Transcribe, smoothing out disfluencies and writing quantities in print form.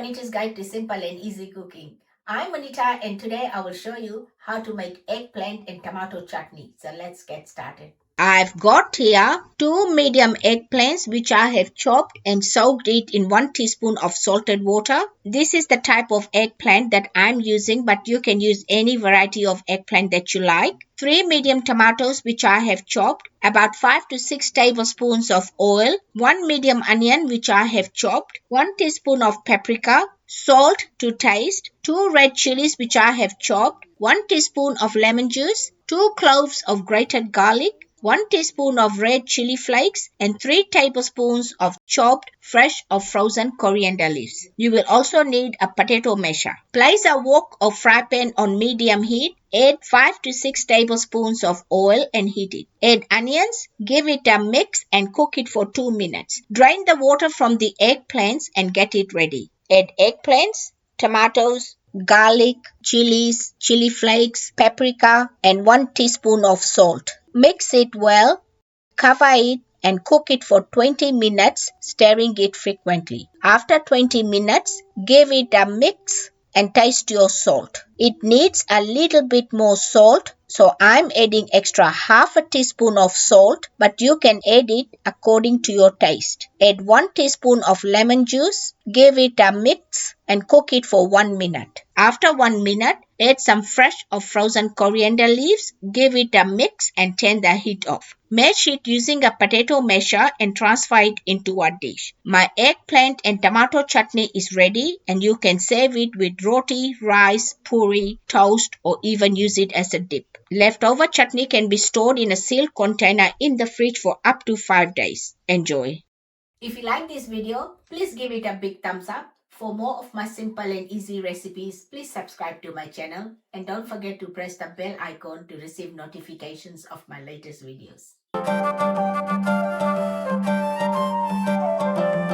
Vanita's Guide to Simple and Easy Cooking. I'm Vanita and today I will show you how to make eggplant and tomato chutney. So let's get started. I've got here 2 medium eggplants which I have chopped and soaked it in 1 teaspoon of salted water. This is the type of eggplant that I'm using, but you can use any variety of eggplant that you like. 3 medium tomatoes which I have chopped, about 5 to 6 tablespoons of oil, 1 medium onion which I have chopped, 1 teaspoon of paprika, salt to taste, 2 red chilies which I have chopped, 1 teaspoon of lemon juice, 2 cloves of grated garlic, 1 teaspoon of red chili flakes and 3 tablespoons of chopped fresh or frozen coriander leaves. You will also need a potato masher. Place a wok or fry pan on medium heat. Add 5 to 6 tablespoons of oil and heat it. Add onions, give it a mix and cook it for 2 minutes. Drain the water from the eggplants and get it ready. Add eggplants, tomatoes, garlic, chilies, chili flakes, paprika, and 1 teaspoon of salt. Mix it well, cover it, and cook it for 20 minutes, stirring it frequently. After 20 minutes, give it a mix and taste your salt. It needs a little bit more salt, so I'm adding extra half a teaspoon of salt, but you can add it according to your taste. Add 1 teaspoon of lemon juice, give it a mix and cook it for 1 minute. After 1 minute, add some fresh or frozen coriander leaves, give it a mix and turn the heat off. Mash it using a potato masher and transfer it into a dish. My eggplant and tomato chutney is ready and you can serve it with roti, rice, puri, toast or even use it as a dip. Leftover chutney can be stored in a sealed container in the fridge for up to 5 days. Enjoy. If you like this video, please give it a big thumbs up. For more of my simple and easy recipes, please subscribe to my channel and don't forget to press the bell icon to receive notifications of my latest videos.